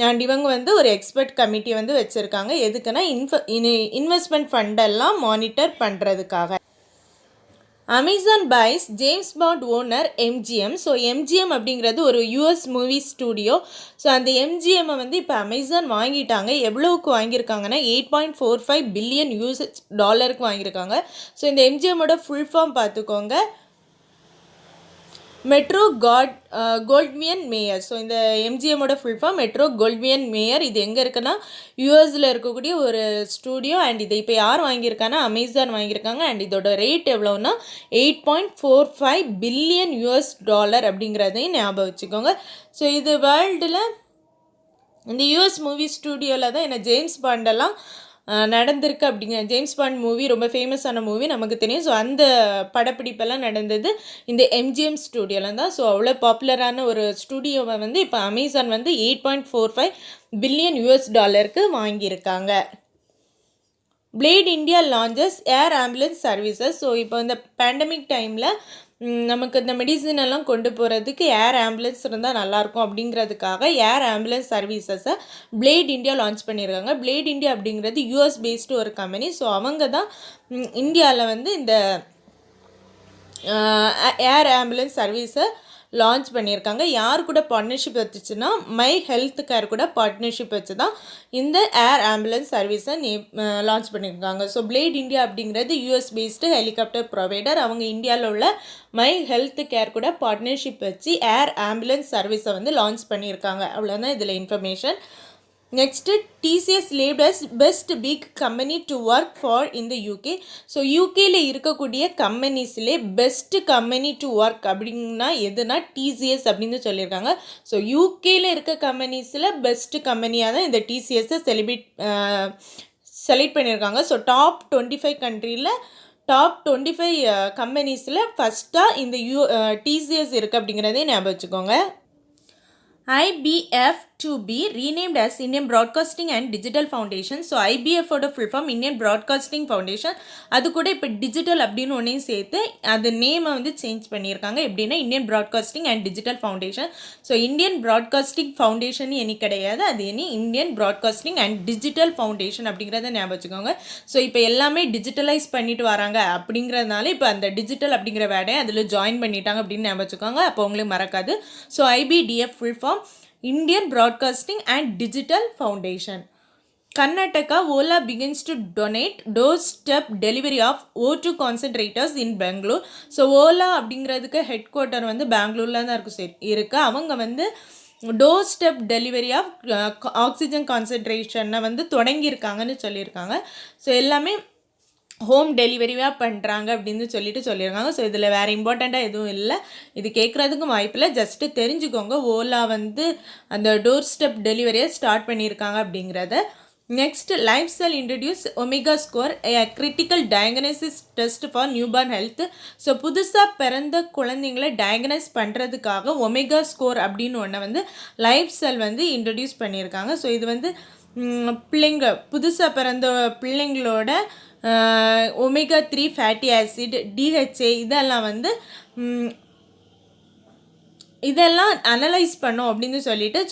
And இவங்க வந்து ஒரு எக்ஸ்பர்ட் கமிட்டியை வந்து வச்சுருக்காங்க. எதுக்குன்னா இன்வெஸ்ட்மெண்ட் ஃபண்டெல்லாம் மானிட்டர் பண்ணுறதுக்காக. Amazon buys James Bond owner MGM. So MGM அப்படிங்கிறது ஒரு US மூவி ஸ்டூடியோ. ஸோ அந்த MGMஐ வந்து இப்போ அமேசான் வாங்கிட்டாங்க. எவ்வளோவுக்கு வாங்கியிருக்காங்கன்னா $8.45 பில்லியன் வாங்கியிருக்காங்க. ஸோ இந்த MGMோட ஃபுல் ஃபார்ம் பார்த்துக்கோங்க, மெட்ரோ கோல்ட்வியன் மேயர். ஸோ இந்த MGMோட ஃபுல் ஃபார்ம் மெட்ரோ கோல்ட்வியன் மேயர். இது எங்கே இருக்குன்னா யூஎஸில் இருக்கக்கூடிய ஒரு ஸ்டூடியோ. அண்ட் இதை இப்போ யார் வாங்கியிருக்காங்கன்னா அமேசான் வாங்கியிருக்காங்க. அண்ட் இதோட ரேட் எவ்வளோன்னா $8.45 பில்லியன் அப்படிங்கிறதையும் ஞாபகம் வச்சுக்கோங்க. ஸோ இது வேர்ல்டில் இந்த US மூவி ஸ்டூடியோவில் தான் என்ன ஜேம்ஸ் பாண்டெல்லாம் நடந்திருக்கு அப்படிங்கிற. ஜேம்ஸ் பாண்ட் மூவி ரொம்ப ஃபேமஸான மூவி நமக்கு தெரியும். ஸோ அந்த படப்பிடிப்பெல்லாம் நடந்தது இந்த MGM ஸ்டூடியோவில் தான். ஸோ அவ்வளோ பாப்புலரான ஒரு ஸ்டூடியோவை வந்து இப்போ அமேசான் வந்து $8.45 பில்லியன் வாங்கியிருக்காங்க. Blade India launches air ambulance services. So இப்போ இந்த பேண்டமிக் டைமில் நமக்கு இந்த மெடிசன் எல்லாம் கொண்டு போகிறதுக்கு ஏர் ஆம்புலன்ஸ் இருந்தால் நல்லாயிருக்கும் அப்படிங்கிறதுக்காக ஏர் ஆம்புலன்ஸ் சர்வீசஸை பிளேட் இந்தியா லான்ச் பண்ணியிருக்காங்க. பிளேட் இந்தியா அப்படிங்கிறது US பேஸ்டு ஒரு கம்பெனி. ஸோ அவங்க தான் இந்தியாவில் வந்து இந்த ஏர் ஆம்புலன்ஸ் சர்வீஸை லான்ச் பண்ணியிருக்காங்க. யார் கூட பார்ட்னர்ஷிப் வச்சுச்சுன்னா மை ஹெல்த் கேர் கூட பார்ட்னர்ஷிப் வச்சு தான் இந்த ஏர் ஆம்புலன்ஸ் சர்வீஸை லான்ச் பண்ணியிருக்காங்க. ஸோ பிளேட் இந்தியா அப்படிங்கிறது US பேஸ்டு ஹெலிகாப்டர் ப்ரொவைடர். அவங்க இந்தியாவில் உள்ள மை ஹெல்த் கேர் கூட பார்ட்னர்ஷிப் வச்சு ஏர் ஆம்புலன்ஸ் சர்வீஸை வந்து லான்ச் பண்ணியிருக்காங்க. அவ்வளோதான் இதில் information. Next TCS left as best big company to work for இந்த UK. ஸோ யூகேயில் இருக்கக்கூடிய கம்பெனிஸ்லே பெஸ்ட்டு கம்பெனி டு ஒர்க் அப்படின்னா எதுனா TCS அப்படின்னு சொல்லியிருக்காங்க. ஸோ யூகேயில் இருக்க கம்பெனிஸில் பெஸ்ட்டு கம்பெனியாக தான் இந்த TCSஐ செலக்ட் பண்ணியிருக்காங்க. ஸோ டாப் 25 கண்ட்ரியில் டாப் 25 கம்பெனிஸில் ஃபஸ்ட்டாக இந்த TCS இருக்குது அப்படிங்கிறதே ஞாபகம் வச்சுக்கோங்க. IBF to be renamed as Indian Broadcasting and Digital Foundation. So ஐபிஎஃபோட full form Indian broadcasting foundation. அது கூட இப்போ டிஜிட்டல் அப்படின்னு ஒன்றையும் சேர்த்து அது நேமை வந்து சேஞ்ச் பண்ணியிருக்காங்க. எப்படின்னா Indian broadcasting and digital foundation. So Indian broadcasting foundation இனி கிடையாது, அது இனி Indian broadcasting and digital foundation அப்படிங்கிறத ஞாபகம் வச்சுக்கோங்க. ஸோ இப்போ எல்லாமே டிஜிட்டலைஸ் பண்ணிட்டு வராங்க அப்படிங்கிறதுனால இப்போ அந்த டிஜிட்டல் அப்படிங்கிற வேலையை அதில் ஜாயின் பண்ணிட்டாங்க அப்படின்னு ஞாபகம் வச்சுக்கோங்க. அப்போ உங்களுக்கு மறக்காது. So IBDF full form Indian Broadcasting and Digital Foundation. Karnataka, Ola begins to donate doorstep delivery of O2 concentrators in Bangalore. So Ola அப்படிங்கிறதுக்கு ஹெட் குவார்ட்டர் வந்து பெங்களூரில் தான் இருக்குது. அவங்க வந்து doorstep delivery of oxygen கான்சன்ட்ரேஷனை வந்து தொடங்கியிருக்காங்கன்னு சொல்லியிருக்காங்க. ஸோ எல்லாமே ஹோம் டெலிவரியாக பண்ணுறாங்க அப்படின்னு சொல்லியிருக்காங்க. ஸோ இதில் வேறு இம்பார்ட்டண்ட்டாக எதுவும் இல்லை, இது கேட்குறதுக்கும் வாய்ப்பில்லை, ஜஸ்ட்டு தெரிஞ்சுக்கோங்க ஓலா வந்து அந்த டோர் ஸ்டெப் டெலிவரியை ஸ்டார்ட் பண்ணியிருக்காங்க அப்படிங்கிறத. Next, life style introduce omega score critical diagnosis test for newborn health. So புதுசாக பிறந்த குழந்தைங்களை டயக்னைஸ் பண்ணுறதுக்காக ஒமேகா ஸ்கோர் அப்படின்னு ஒன்று வந்து லைஃப் ஸ்டைல் வந்து இன்ட்ரடியூஸ் பண்ணியிருக்காங்க. ஸோ இது வந்து புதுசாக பிறந்த பிள்ளைங்களோட ஒமேகா 3 ஃபேட்டி ஆசிட், டிஹெச்ஏ இதெல்லாம் அனலைஸ் பண்ணோம் அப்படின்னு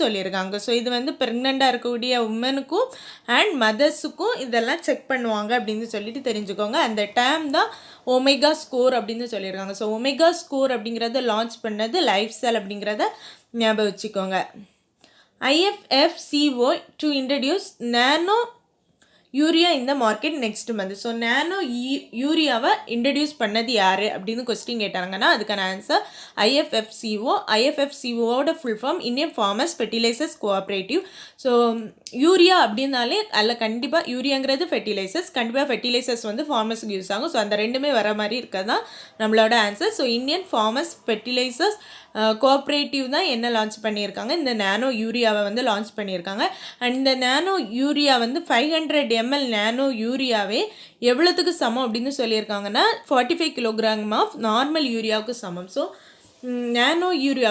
சொல்லியிருக்காங்க. ஸோ இது வந்து ப்ரெக்னெண்ட்டாக இருக்கக்கூடிய உமனுக்கும் அண்ட் மதர்ஸுக்கும் இதெல்லாம் செக் பண்ணுவாங்க அப்படின்னு தெரிஞ்சுக்கோங்க. அந்த டேம் தான் ஒமேகா ஸ்கோர் அப்படின்னு சொல்லியிருக்காங்க. ஸோ ஒமேகா ஸ்கோர் அப்படிங்கிறத லான்ச் பண்ணது லைஃப் ஸ்டைல் அப்படிங்கிறத ஞாபகம் வச்சுக்கோங்க. IFFCO to introduce nano urea இந்த market next month. So nano யூரியாவை இன்ட்ரடியூஸ் பண்ணது யார் அப்படின்னு கொஸ்டின் கேட்டாங்கன்னா அதுக்கான ஆன்சர் IFFCO. IFFCOவோட full form Indian farmers fertilisers cooperative. So urea அப்படின்னாலே அதில் கண்டிப்பாக யூரியாங்கிறது ஃபெர்டிலைசர்ஸ், கண்டிப்பாக ஃபெர்டிலைசர்ஸ் வந்து ஃபார்மர்ஸுக்கு யூஸ் ஆகும். ஸோ அந்த ரெண்டுமே வர மாதிரி இருக்கிறது தான் நம்மளோட answer. So Indian farmers fertilisers cooperative தான் என்ன லான்ச் பண்ணியிருக்காங்க, இந்த நேனோ யூரியாவை வந்து லான்ச் பண்ணியிருக்காங்க. அண்ட் இந்த நேனோ யூரியா வந்து 500 ml நேனோ யூரியாவே எவ்வளோத்துக்கு சமம் அப்படின்னு சொல்லியிருக்காங்கன்னா 45 கிலோகிராம் ஆஃப் நார்மல் யூரியாவுக்கு சமம். So nano urea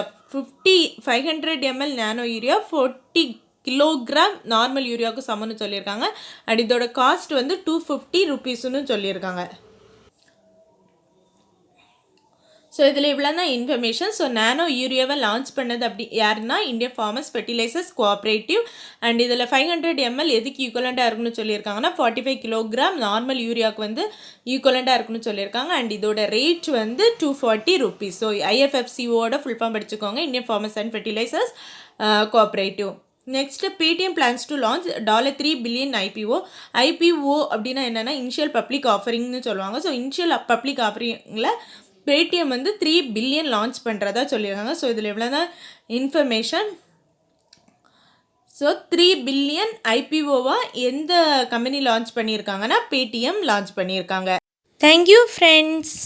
500 ml nano urea 40 kilogram normal யூரியாவுக்கு சமம்னு சொல்லியிருக்காங்க. அண்ட் இதோட காஸ்ட் வந்து 250 rupeesன்னு சொல்லியிருக்காங்க. ஸோ இதில் இவ்வளோ தான் இன்ஃபர்மேஷன். ஸோ நேனோ யூரியாவை லான்ச் பண்ணது அப்படி யாருன்னா Indian farmers fertilisers cooperative. And இதில் 500 ml எதுக்கு ஈக்குவலண்ட்டாக இருக்குன்னு சொல்லியிருக்காங்கன்னா 45 கிலோகிராம் நார்மல் யூரியாவுக்கு வந்து ஈக்குவலண்ட்டாக இருக்குன்னு சொல்லியிருக்காங்க. அண்ட் இதோட ரேட் வந்து 240 rupees. ஸோ IFFCOட ஃபுல் ஃபார்ம் படிச்சுக்கோங்க, Indian farmers and fertilisers cooperative. Next Paytm plans to launch $3 billion IPO. IPO அப்படின்னா என்னென்னா இனிஷியல் பப்ளிக் ஆஃபரிங்னு சொல்லுவாங்க. ஸோ இனிஷியல் பப்ளிக் ஆஃபரிங்கில் பேடிஎம் வந்து 3 billion லான்ச் பண்ணுறதா சொல்லியிருக்காங்க. ஸோ இதில் எவ்வளோ தான் இன்ஃபர்மேஷன். ஸோ 3 billion IPOவாக எந்த கம்பெனி லான்ச் பண்ணியிருக்காங்கன்னா பேடிஎம் லான்ச் பண்ணியிருக்காங்க. Thank you friends.